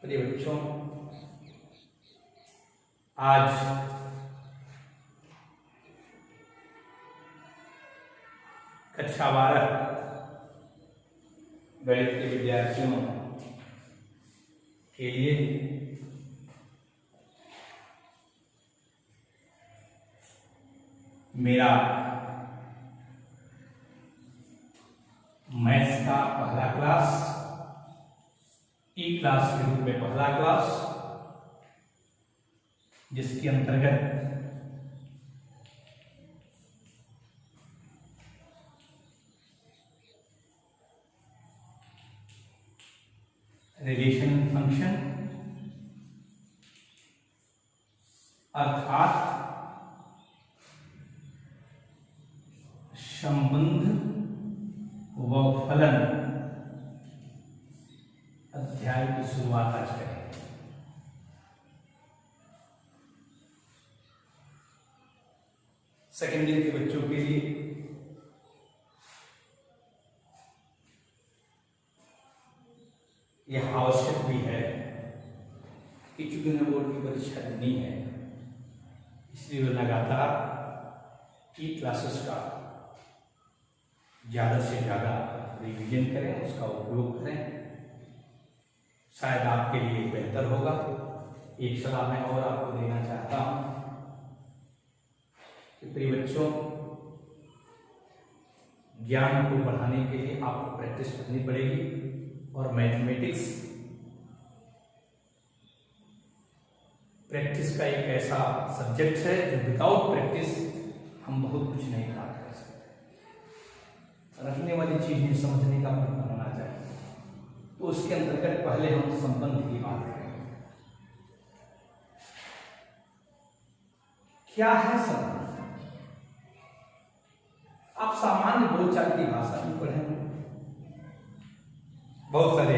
प्रिय बच्चों, आज कक्षा 12 गणित के विद्यार्थियों के लिए मेरा मैथ्स का पहला क्लास, ई क्लास के रूप में पहला क्लास, जिसके अंतर्गत रिलेशन फंक्शन अर्थात संबंध व फलन अध्याय की शुरुआत आज करें। सेकेंड ईयर के बच्चों के लिए यह आवश्यक भी है कि चूंकि उन्हें बोर्ड की परीक्षा देनी है, इसलिए वे लगातार ई क्लासेस का ज़्यादा से ज़्यादा रिवीजन करें, उसका उपयोग करें, शायद आपके लिए बेहतर होगा। एक सलाह मैं और आपको देना चाहता हूँ कि प्रिय बच्चों, ज्ञान को बढ़ाने के लिए आपको प्रैक्टिस करनी पड़ेगी और मैथमेटिक्स प्रैक्टिस का एक ऐसा सब्जेक्ट है जो विदाउट प्रैक्टिस हम बहुत कुछ नहीं प्राप्त कर सकते। रखने वाली चीजें समझने का प्रयत्न होना चाहिए। तो उसके अंतर्गत पहले हम संबंध की बात करेंगे। क्या है संबंध? आप सामान्य बोलचाल की भाषा में पढ़ेंगे, बहुत सारे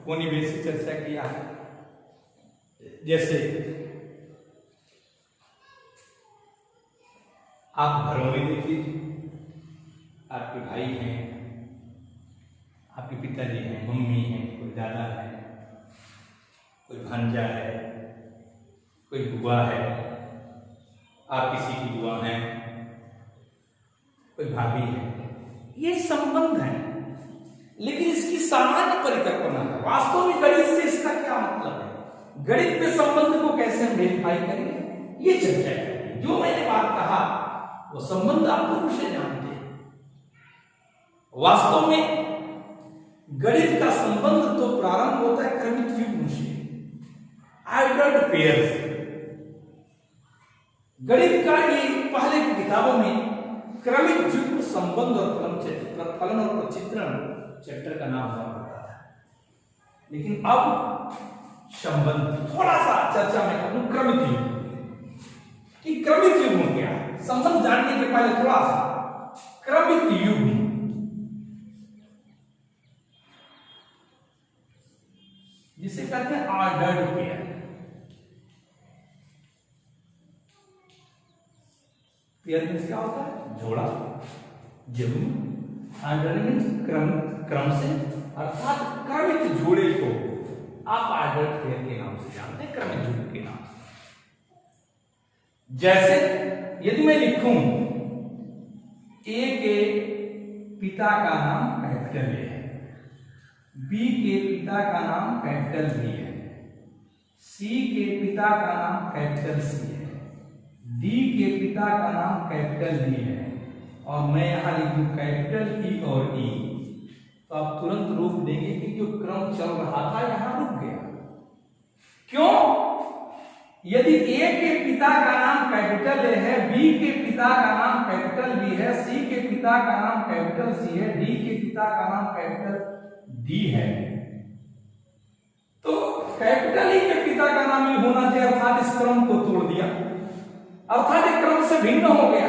कोनी बेस से चर्चा किया है। जैसे आप घरों में देखिए, आपके भाई हैं, आपके पिताजी हैं, मम्मी हैं, कोई दादा है, कोई भांजा है, कोई बुआ है, आप किसी की बुआ हैं, कोई भाभी है। ये संबंध है, लेकिन इसकी सामान्य परिकल्पना है। वास्तव में गणित से इसका क्या मतलब है, गणित में संबंध को कैसे हम वेरीफाई करेंगे, ये चर्चा करेंगे। जो मैंने बात कहा वो संबंध आप पूर्व से जानते हैं। वास्तव में गणित का संबंध तो प्रारंभ होता है क्रमिक युग्म से, ऑर्डर्ड पेयर से। गणित का ये पहले की किताबों में क्रमिक युग्म संबंध और फलन और प्रचित्रण चैप्टर का नाम हुआ करता था। लेकिन अब संबंध थोड़ा सा चर्चा में करूं क्रमिक युग्म कि क्रमिक युग्म क्या है। संबंध जानने के पहले थोड़ा सा क्रमिक युग्म, जिसे कहते हैं ऑर्डर्ड पेयर। पेयर मींस क्या होता है? जोड़ा, युग्म। ऑर्डर मींस क्रम से, अर्थात क्रमिक जोड़े को आप ऑर्डर पेयर के नाम से जानते हैं, क्रमिक जोड़े के नाम से। जैसे यदि मैं लिखूं ए के पिता का नाम कैपिटल ए है, बी के पिता का नाम कैपिटल बी है, सी के पिता का नाम कैपिटल सी है, डी के पिता का नाम कैपिटल डी है, और मैं यहां लिखूं कैपिटल ई और ई, तो आप तुरंत रोक देंगे कि जो क्रम चल रहा था यहां रुक गया। क्यों? यदि ए के पिता का नाम कैपिटल ए है, बी के पिता का नाम कैपिटल बी है, सी के पिता का नाम कैपिटल सी है, डी के पिता का नाम कैपिटल डी है, तो कैपिटल ई के पिता का नाम ही होना चाहिए। अर्थात इस क्रम को तोड़ दिया, अर्थात एक क्रम से भिन्न हो गया।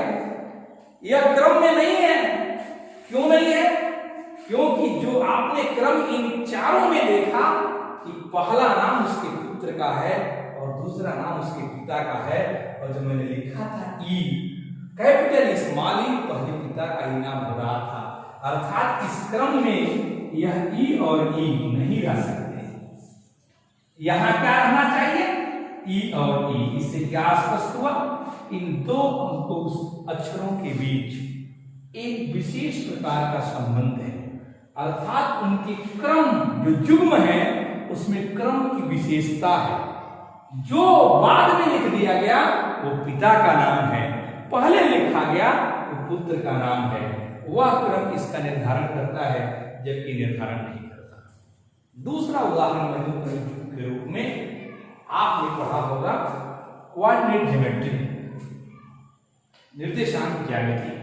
यह क्रम में नहीं है। क्यों नहीं है? क्योंकि जो आपने क्रम इन चारों में देखा कि पहला नाम उसके पुत्र का है और दूसरा नाम उसके पिता का है, और जो मैंने लिखा था ई कैपिटल स्मॉल ई, पहले पिता का ही नाम हो रहा था। अर्थात इस क्रम में यह ई और ई नहीं रह सकते। यहां क्या रहना चाहिए, ई और ई। इससे क्या स्पष्ट हुआ, इन दो अंकों अक्षरों के बीच एक विशेष प्रकार का संबंध है, अर्थात उनके क्रम जो युग्म है उसमें क्रम की विशेषता है। जो बाद में लिख दिया गया वो पिता का नाम है, पहले लिखा गया वो पुत्र का नाम है। वह क्रम इसका निर्धारण करता है, जबकि निर्धारण नहीं करता। दूसरा उदाहरण मैं दूं के रूप में, आपने पढ़ा होगा कोऑर्डिनेट ज्योमेट्री, निर्देशांक ज्यामिति।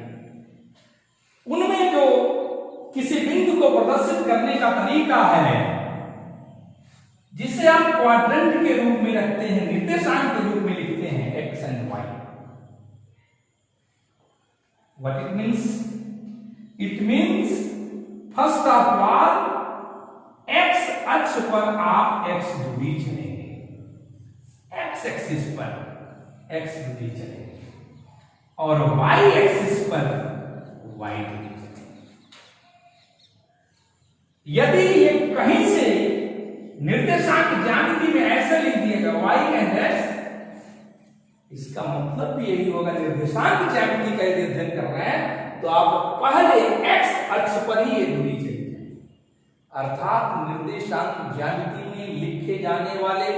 उनमें जो किसी बिंदु को प्रदर्शित करने का तरीका है जिसे आप क्वाड्रेंट के रूप में रखते हैं, निर्देशांक के रूप में लिखते हैं X and Y. What it means? It means first of all X अक्ष पर आप एक्स दूरी चलेंगे, एक्स एक्सिस पर एक्स दूरी चलेंगे, और वाई एक्सिस पर वाई दूरी चलेंगे। यदि ये कहीं से निर्देशांक ज्यामिति में ऐसे लिख दिएगा y एंड x, इसका मतलब भी यही होगा निर्देशांक ज्यामिति का यदि अध्ययन कर रहे हैं तो आप पहले x अक्ष पर ही ये दूरी चली जाए। अर्थात निर्देशांक ज्यामिति में लिखे जाने वाले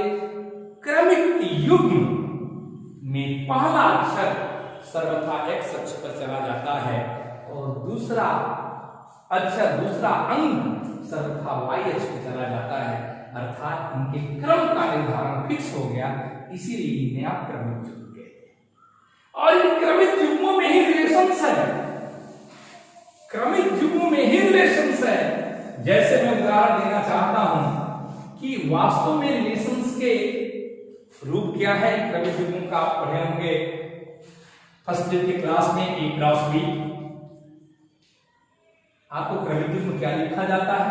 क्रमिक युग्म में पहला अक्षर सर्वथा x अक्ष पर चला जाता है और दूसरा अक्षर, दूसरा अंक सर्वथा y अक्ष पर चला जाता है। अर्थात इनके क्रम का निर्धारण फिक्स हो गया, इसीलिए इन्हें आप क्रमिक युग्म कहते हैं। और इन क्रमिक युग्मों में ही रिलेशंस है, क्रमिक युग्मों में ही रिलेशंस है। जैसे मैं उदाहरण देना चाहता हूं कि वास्तव में रिलेशंस के रूप क्या है। क्रमिक युग्मों का आप पढ़े होंगे फर्स्ट ईयर की क्लास में, ए क्रॉस बी। आपको क्रमिक युग्म क्या लिखा जाता है?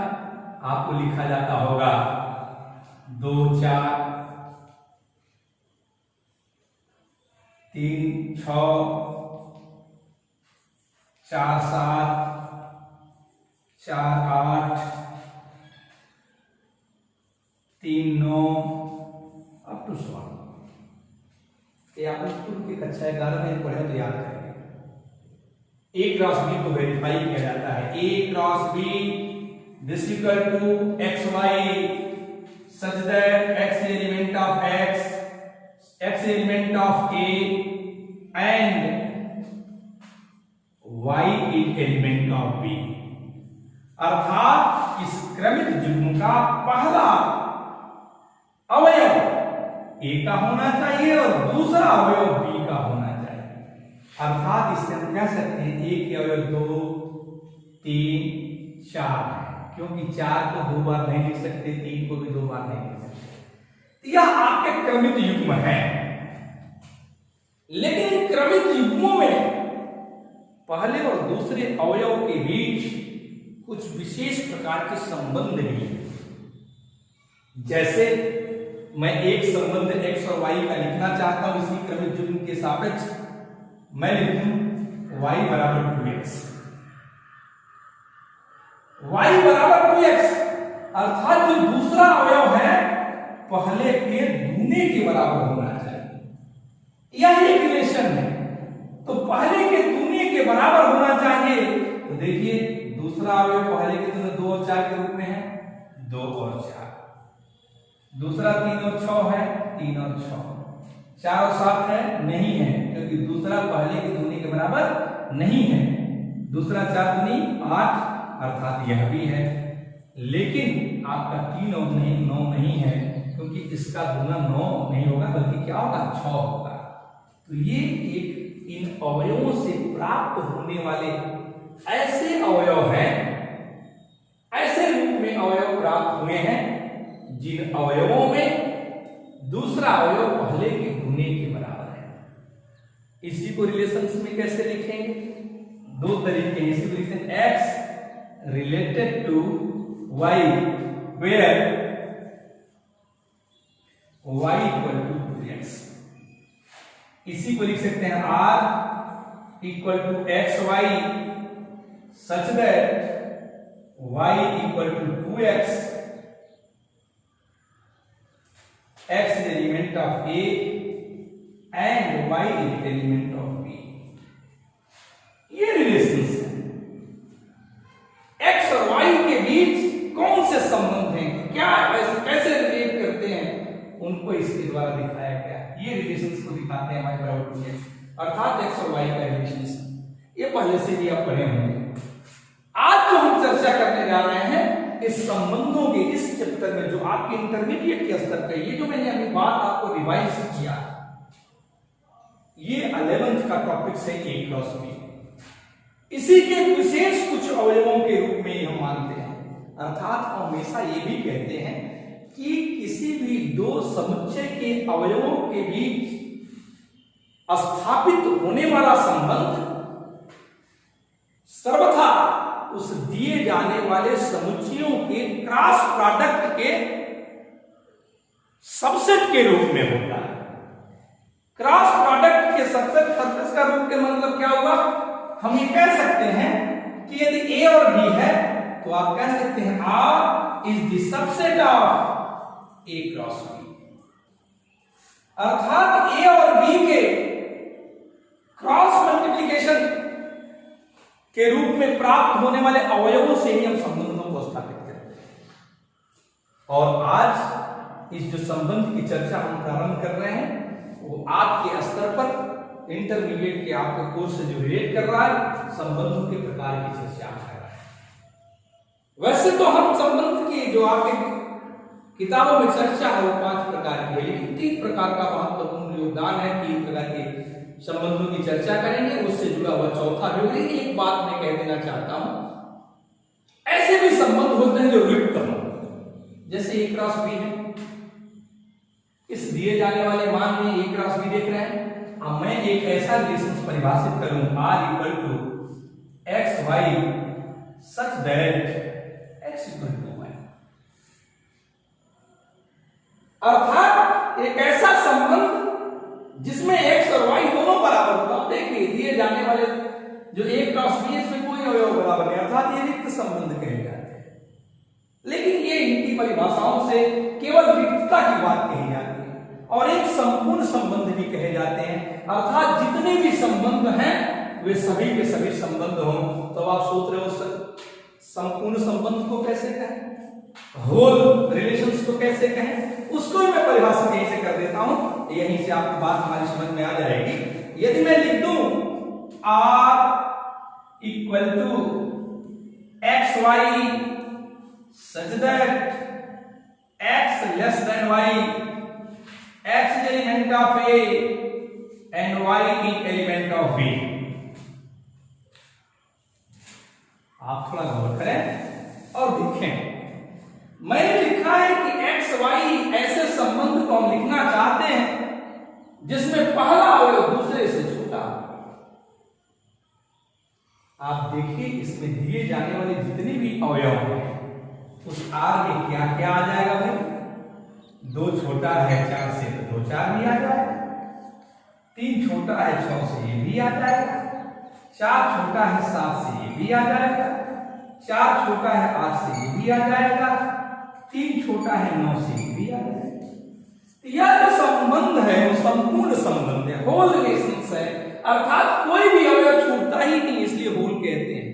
आपको लिखा जाता होगा 2 4 3 6 4 7 4 8 3 9 अप टू 100। ये आप स्कूल की कक्षा 11 में पढ़े तो याद करेंगे। ए क्रॉस बी को वेरीफाई किया जाता है। A cross B this equal to xy such that x element of x, x element of a and y element of b। अर्थात इस क्रमिक युग्म का पहला अवयव a का होना चाहिए और दूसरा अवयव b का होना चाहिए। अर्थात इससे हम कह सकते हैं a के अवयव 2 3 4 है, क्योंकि 4 को 2 बार नहीं लिख सकते, 3 को भी 2 बार नहीं लिख सकते। यह आपके क्रमिक युग्म है। लेकिन क्रमिक युग्मों में पहले और दूसरे अवयव के बीच कुछ विशेष प्रकार के संबंध भी हैं। जैसे मैं एक संबंध x और y का लिखना चाहता हूं इसी क्रमिक युग्म के सापेक्ष, मैं लिखूं y बराबर 2x, y बराबर 2x, अर्थात जो दूसरा अवयव है पहले के दूने के बराबर होना चाहिए। यह एक रिलेशन है, तो पहले के दूने के बराबर होना चाहिए। तो देखिए दूसरा अवयव पहले के दूने 2 और 4 के रूप में है, 2 और 4, दूसरा 3 और 6 है, 3 और 6, 4 और 7 है, नहीं है, क्योंकि दूसरा पहले के दूने के बराबर नहीं है। दूसरा 4 दूनी 8, अर्थात यह भी है। लेकिन आपका 3 और 9 नहीं है, क्योंकि इसका दूना 9 नहीं होगा बल्कि क्या होगा 6 होगा। तो ये एक इन अवयवों से प्राप्त होने वाले ऐसे अवयव हैं, ऐसे रूप में अवयव प्राप्त हुए हैं जिन अवयवों में दूसरा अवयव पहले के दूने के बराबर है। इसी को रिलेशंस में कैसे लिखेंगे? 2 तरीके हैं। इसी को लिखते हैं x related to y where y equal to 2x। इसी को लिख सकते हैं r equal to xy such that y equal to 2x x is element of A and y is element of B। ये रिलेशंस है। x और y के बीच कौन से संबंध हैं, क्या कैसे रिलेट करते हैं, उनको इसके द्वारा दिखाया गया। ये रिलेशंस को दिखाते हैं y बराबर 2x, अर्थात x और y का रिलेशंस। ये पहले से भी आप पढ़े होंगे। आज जो हम चर्चा करने जा रहे हैं इस संबंधों के इस चैप्टर में, जो आपके इंटरमीडिएट के स्तर पे, ये जो मैंने अभी बात आपको रिवाइज किया, ये 11th का टॉपिक है A क्रॉस B। इसी के विशेष कुछ अवयवों के रूप में हम मानते हैं। अर्थात हम हमेशा ये भी कहते हैं कि किसी भी दो समुच्चय के अवयवों के बीच स्थापित होने वाला संबंध सर्वथा उस दिए जाने वाले समुच्चयों के क्रॉस प्रोडक्ट के सबसेट के रूप में होता है। क्रॉस प्रोडक्ट के सबसेट का रूप के मतलब क्या होगा, हम ये कह सकते हैं कि यदि A और B है तो आप कह सकते हैं R is the subset of A cross B। अर्थात A और B के क्रॉस मल्टीप्लिकेशन के रूप में प्राप्त होने वाले अवयवों से ही हम संबंधों को स्थापित करते हैं। और आज इस जो संबंध की चर्चा हम प्रारंभ कर रहे हैं वो आपके स्तर पर इंटरमीडिएट के आपके कोर्स से जो रिलेट कर रहा है, संबंधों के प्रकार की चर्चा कर रहा है। वैसे तो हम संबंध की जो आपके किताबों में चर्चा है वो 5 प्रकार की है, लेकिन 3 प्रकार का महत्वपूर्ण योगदान है। 3 प्रकार के संबंधों की चर्चा करेंगे, उससे जुड़ा हुआ चौथा भी। एक बात मैं कह देना चाहता हूं, ऐसे भी संबंध होते हैं जो रिक्त हो, जैसे A क्रॉस B है। इस दिए जाने वाले मान में A क्रॉस B देख रहे हैं। अब मैं एक ऐसा रिलेशन परिभाषित करूं R equal to X Y such that x equal to y, अर्थात एक ऐसा संबंध जिसमें x और y दोनों बराबर होगा। देखिए दिए जाने वाले जो A क्रॉस B है इसमें कोई अवयव बराबर नहीं, अर्थात ये रिक्त संबंध कहे जाते हैं। लेकिन ये इनकी परिभाषाओं से केवल रिक्तता की बात कही जाती है और एक संपूर्ण संबंध भी कहे जाते हैं। अर्थात जितने भी संबंध हैं वे सभी के सभी संबंध हों। तो आप सोच रहे हो संपूर्ण संबंध को कैसे कहें, होल रिलेशंस को कैसे कहें, उसको मैं परिभाषित यहीं से कर देता हूं, यहीं से आपकी बात हमारी समझ में आ जाएगी। यदि मैं लिख दूं R equal to X Y such that x less than y, x is element of A and y is element of B। आप थोड़ा गौर करें और देखें, मैंने लिखा है कि x y ऐसे संबंध को हम लिखना चाहते हैं जिसमें पहला अवयव दूसरे से छोटा। आप देखिए इसमें दिए जाने वाले जितने भी अवयव हैं उस R में क्या क्या आ जाएगा भाई। 2 छोटा है 4 से तो 2 4 भी आ जाएगा, 3 छोटा है 6 से ये भी आ जाएगा, 4 छोटा है 7 से ये भी आ जाएगा, 4 छोटा है 8 से ये भी आ जाएगा, 3 छोटा है 9 से ये भी आ जाएगा। यह जो संबंध है वो संपूर्ण संबंध है, होल रिलेशंस है। अर्थात कोई भी अवयव छूटता ही नहीं, इसलिए होल कहते हैं।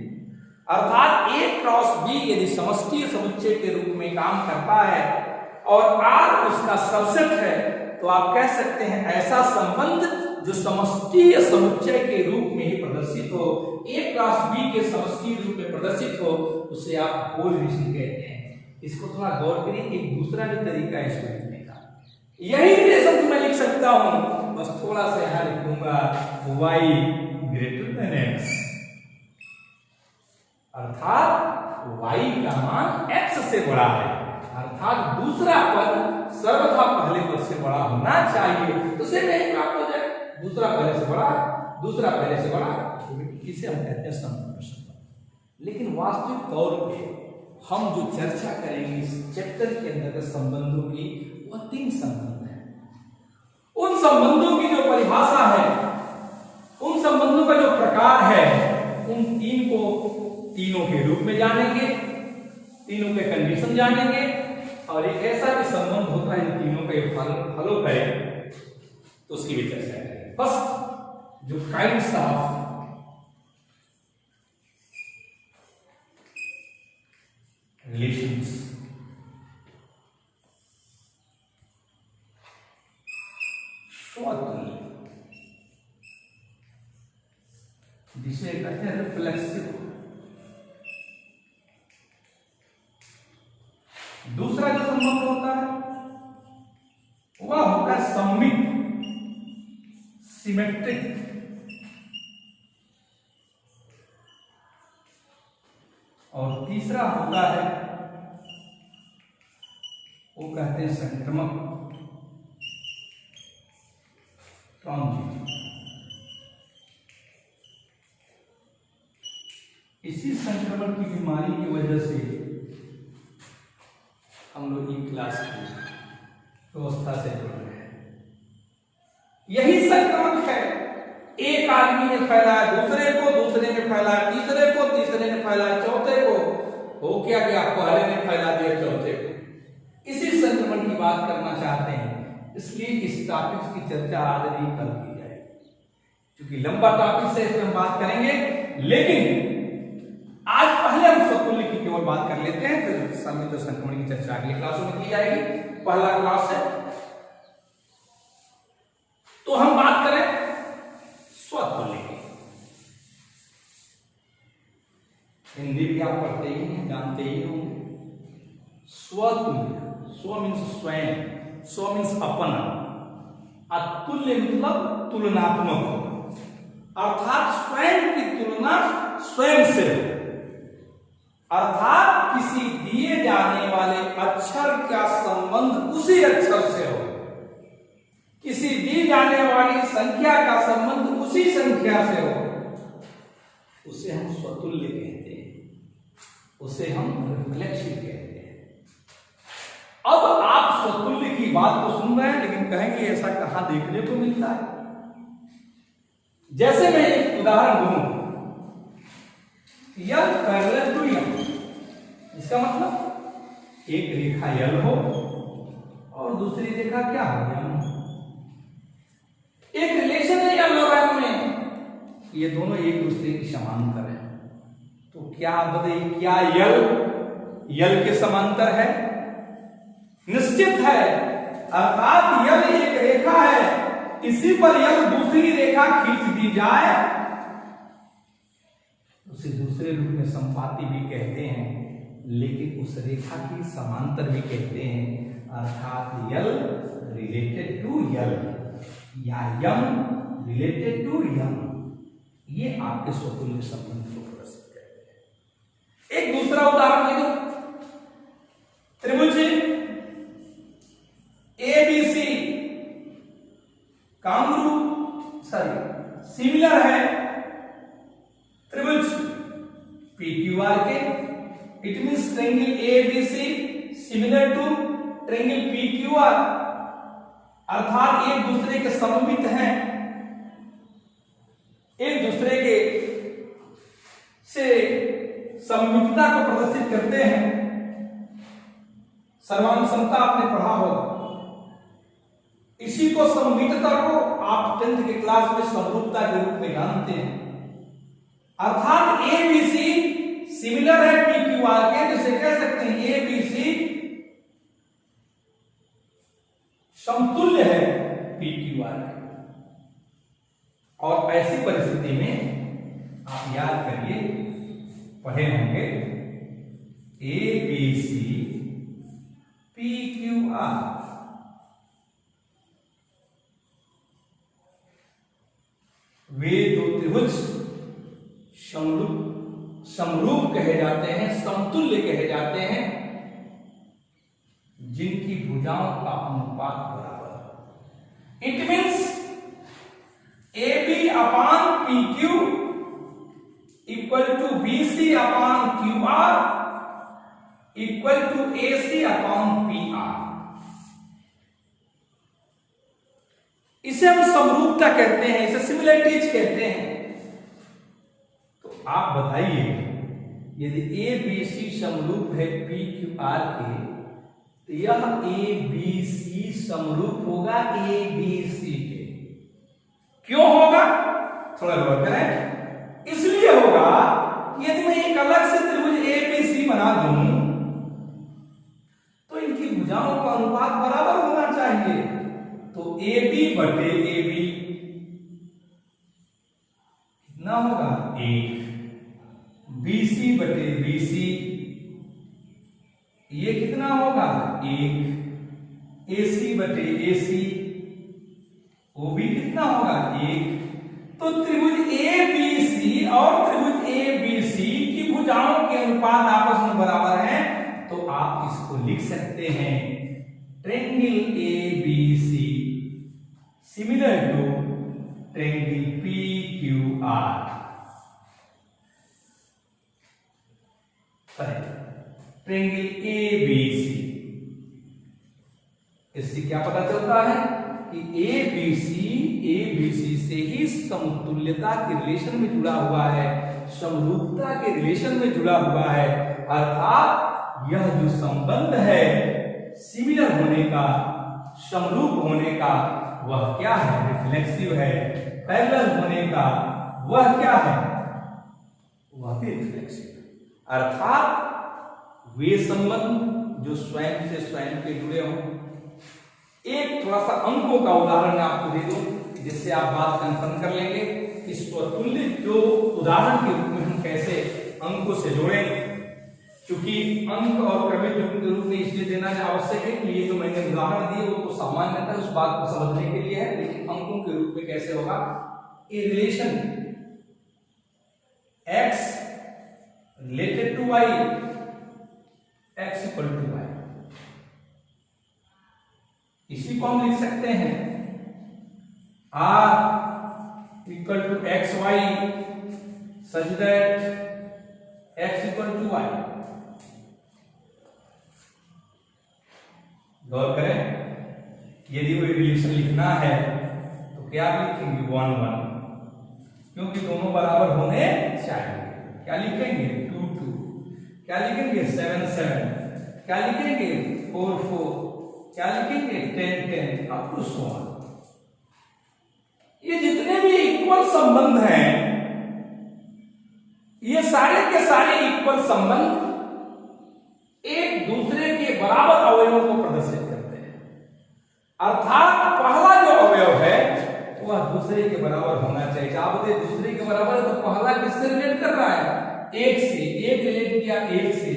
अर्थात A क्रॉस B यदि समष्टि समुच्चय के रूप में काम करता है और R उसका सबसेट है तो आप कह सकते हैं ऐसा संबंध जो समष्टि समुच्चय के रूप में ही प्रदर्शित हो, A क्रॉस B के समष्टि रूप में प्रदर्शित हो, उसे आप होल रिलेशन कहते हैं। इसको थोड़ा गौर करिए, एक दूसरा भी तरीका है इसको लिखने का। यही रिलेशन मैं लिख सकता हूं, बस थोड़ा सा यहां लिख दूंगा y ग्रेटर देन x, अर्थात y का मान x से बड़ा है। अर्थात दूसरा पद सर्वथा पहले पद से बड़ा होना चाहिए, तो से नहीं प्राप्त हो जाए। दूसरा पहले से बड़ा, दूसरा पहले से बड़ा, इसे हम कहते हैं संपूर्ण संबंध। लेकिन वास्तविक तौर पे हम जो चर्चा करेंगे इस चैप्टर के अंतर्गत संबंधों की, वह 3 संबंध हैं। उन संबंधों की जो परिभाषा है, उन संबंधों का जो प्रकार है, उन 3 को तीनों के रूप में जानेंगे, तीनों के कंडीशन जानेंगे और एक ऐसा भी संबंध होता है इन तीनों का ये फॉलो करे तो उसकी भी चर्चा करेंगे। फर्स्ट जो काइंड्स ऑफ रिलेशंस, स्वतुल्य, जिसे कहते हैं रिफ्लेक्सिव। दूसरा जो संबंध होता है वह होता है सममित, सिमेट्रिक। और तीसरा होता है वो कहते हैं संक्रमक, ट्रांजिट। इसी संक्रमण की बीमारी की वजह से हम लोग ई क्लास की व्यवस्था से जुड़ रहे हैं। यही संक्रमण है, एक आदमी ने फैलाया दूसरे को, दूसरे ने फैलाया तीसरे को, तीसरे ने फैलाया चौथे को, हो क्या गया पहले ने फैला दिया चौथे को। इसी संक्रमण की बात करना चाहते हैं, इसलिए इस टॉपिक की चर्चा आज नहीं कल की जाएगी, क्योंकि लंबा टॉपिक से इसमें हम बात करेंगे। लेकिन आज पहले हम स्वतुल्य की केवल बात कर लेते हैं, फिर सममित संक्रमण की चर्चा अगली क्लासों में की जाएगी। पहला क्लास है तो हम बात करें स्वतुल्य की। हिंदी भी आप पढ़ते ही हैं, जानते ही होंगे। स्वतुल्य, स्व मीन्स स्वयं, स्व मीन्स अपना, अतुल्य मतलब तुलनात्मक, अर्थात स्वयं की तुलना स्वयं से, अर्थात किसी दिए जाने वाले अक्षर का संबंध उसी अक्षर से हो, किसी दी जाने वाली संख्या का संबंध उसी संख्या से हो, उसे हम स्वतुल्य कहते हैं, उसे हम रिफ्लेक्सिव कहते हैं। अब आप स्वतुल्य की बात तो सुन रहे हैं, लेकिन कहेंगे ऐसा कहां देखने को मिलता है। जैसे मैं एक उदाहरण दूं, यल पैरेलल टू यल, इसका मतलब एक रेखा यल हो और दूसरी रेखा क्या हो, यम। एक रिलेशन है यल और यम में, ये दोनों एक दूसरे की समांतर है। तो क्या आप बताइए, क्या यल के समांतर है? निश्चित है, अर्थात यल एक रेखा है, इसी पर यल दूसरी रेखा खींच दी जाए उसे दूसरे रूप में संपाति भी कहते हैं, लेकिन उस रेखा की समांतर भी कहते हैं, अर्थात यल रिलेटेड टू यल या यम रिलेटेड टू यम। ये आपके स्वतुल्य संबंध को प्रदर्शित करते हैं। एक दूसरा उदाहरण ले लो, त्रिभुज ABC सिमिलर है त्रिभुज PQR के, it means triangle ABC similar to triangle PQR, अर्थात एक दूसरे के सममित हैं, एक दूसरे के से सममितता को प्रदर्शित करते हैं। सर्वांग समता आपने पढ़ा होगा, इसी को सममितता को आप 10th के क्लास में समरूपता के रूप में जानते हैं। अर्थात ABC सिमिलर है PQR के, जिसे कह सकते हैं ABC समतुल्य है PQR के। और ऐसी परिस्थिति में आप याद करिए, पढ़े होंगे ABC PQR, वे दो त्रिभुज समरूप कहे जाते हैं, समतुल्य कहे जाते हैं, जिनकी भुजाओं का अनुपात बराबर। It means AB upon PQ equal to BC upon QR equal to AC upon PR। इसे हम समरूपता कहते हैं, इसे सिमिलरिटीज कहते हैं। तो आप बताइए, यदि ABC समरूप है PQR के, यह ए बी सी समरूप होगा ए बी सी के। क्यों होगा, थोड़ा गौर करें। इसलिए होगा कि यदि मैं एक अलग से त्रिभुज ए बी सी बना दूं तो इनकी भुजाओं का अनुपात बराबर होना चाहिए। तो ए बी बटे ए बी कितना होगा, 1। बी सी बटे बी सी ये कितना होगा, 1। ए सी बटे ए सी वो भी कितना होगा, 1। तो त्रिभुज ए बी सी और त्रिभुज ए बी सी की भुजाओं के अनुपात आपस में बराबर हैं। तो आप इसको लिख सकते हैं triangle A B C similar to triangle P Q R. Triangle A B C, इससे क्या पता चलता है कि ए बी सी से ही समतुल्यता के रिलेशन में जुड़ा हुआ है, समरूपता के रिलेशन में जुड़ा हुआ है। अर्थात यह जो संबंध है सिमिलर होने का, समरूप होने का, वह क्या है, रिफ्लेक्सिव है। पैरेलल होने का वह क्या है, वह भी रिफ्लेक्सिव। अर्थात वे संबंध जो स्वयं से स्वयं के जुड़े हों। एक थोड़ा सा अंकों का उदाहरण मैं आपको दे दूं जिससे आप बात कंफर्म कर लेंगे कि स्वतुल्य जो उदाहरण के रूप में हम कैसे अंकों से जोड़ें। क्योंकि अंक और क्रमिक युग्म के रूप में इसलिए देना आवश्यक है कि ये जो मैंने उदाहरण दिए वो तो सामान्यतः उस बात को समझने के लिए है, लेकिन अंकों के रूप में कैसे होगा, a relation x related to y, x equal to y, इसी को हम लिख सकते हैं r equal to X Y such that x equal to y। गौर करें, यदि कोई रिलेशन लिखना है तो क्या लिखेंगे, 1 1, क्योंकि दोनों बराबर होने चाहिए। क्या लिखेंगे, 2 2, क्या लिखेंगे, 7 7, क्या लिखेंगे, 4 4, क्या लिखेंगे, 10 10, अप टू सो ऑन। ये जितने भी इक्वल संबंध हैं, ये सारे के सारे इक्वल संबंध एक दूसरे के बराबर अवयवों को प्रदर्शित करते हैं। अर्थात पहला जो अवयव है वह दूसरे के बराबर होना चाहिए। आप बोले दूसरे के बराबर, तो पहला किससे रिलेट कर रहा है, 1 से। 1 रिलेट किया 1 से,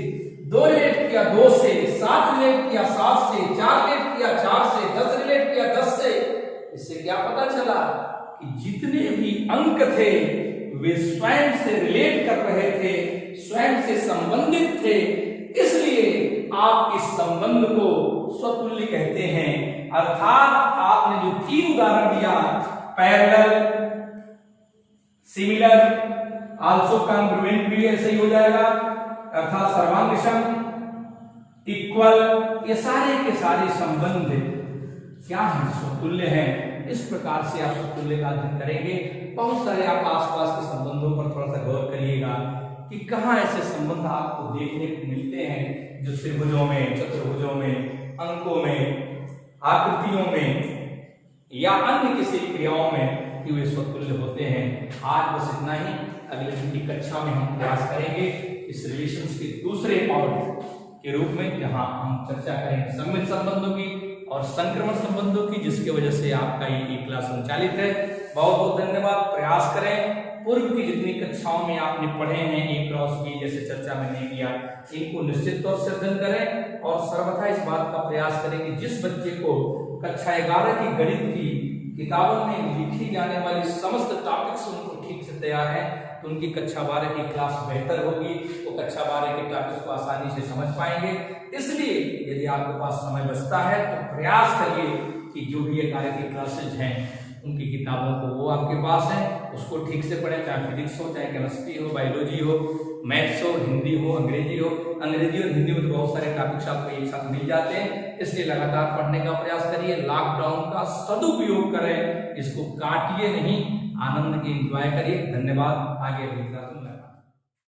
2 रिलेट किया 2 से, 7 रिलेट किया 7 से, 4 रिलेट किया 4 से, 10 रिलेट किया 10 से। इससे क्या पता चला कि जितने भी अंक थे वे स्वयं से रिलेट कर रहे थे, स्वयं से संबंधित थे। इसलिए आप इस संबंध को स्वतुल्य कहते हैं। अर्थात आपने जो 3 उदाहरण दिया, पैरेलल, सिमिलर, आल्सो कॉन्ग्रुएंट भी ऐसे ही हो जाएगा, अर्थात सर्वांग सम, इक्वल, ये सारे के सारे संबंध क्या है, स्वतुल्य हैं। इस प्रकार से आप स्वतुल्य का अध्ययन करेंगे। बहुत सारे आप आसपास के संबंधों पर थोड़ा सा गौर करिएगा कि कहाँ ऐसे संबंध आपको देखने को मिलते हैं जो त्रिभुजों में, चतुर्भुजों में, अंकों में, आकृतियों में या अन्य किसी क्रियाओं में कि वे स्वतुल्य होते हैं। आज बस इतना ही। अगले दिन की कक्षा में हम प्रयास करेंगे इस रिलेशंस के दूसरे पार्ट के रूप में, जहां हम चर्चा करेंगे सममित संबंधों की और संक्रमण संबंधों की, जिसकी वजह से आपका ये क्लास संचालित है। बहुत बहुत धन्यवाद। प्रयास करें पूर्व की जितनी कक्षाओं में आपने पढ़े हैं A क्रॉस B जैसे चर्चा में नहीं किया, इनको निश्चित तौर से अध्ययन करें और सर्वथा इस बात का प्रयास करें कि जिस बच्चे को कक्षा 11 की गणित की किताबों में लिखी जाने वाली समस्त टॉपिक्स उनको ठीक से तैयार है, तो उनकी कक्षा 12 की क्लास बेहतर होगी। वो कक्षा 12 के टॉपिक्स को आसानी से समझ पाएंगे। इसलिए यदि आपके पास समय बचता है तो प्रयास करिए कि जो भी ये कार्य की क्लासेज हैं उनकी किताबों को वो आपके पास है उसको ठीक से पढ़ें, चाहे फिजिक्स हो, चाहे केमिस्ट्री हो, बायोलॉजी हो, मैथ्स हो, हिंदी हो, अंग्रेजी हो। अंग्रेजी और हिंदी में तो बहुत सारे टॉपिक्स आपको एक साथ मिल जाते हैं, इसलिए लगातार पढ़ने का प्रयास करिए। लॉकडाउन का सदुपयोग करें, इसको काटिए नहीं, आनंद की एंजॉय करिए। धन्यवाद। आगे अगली क्लास में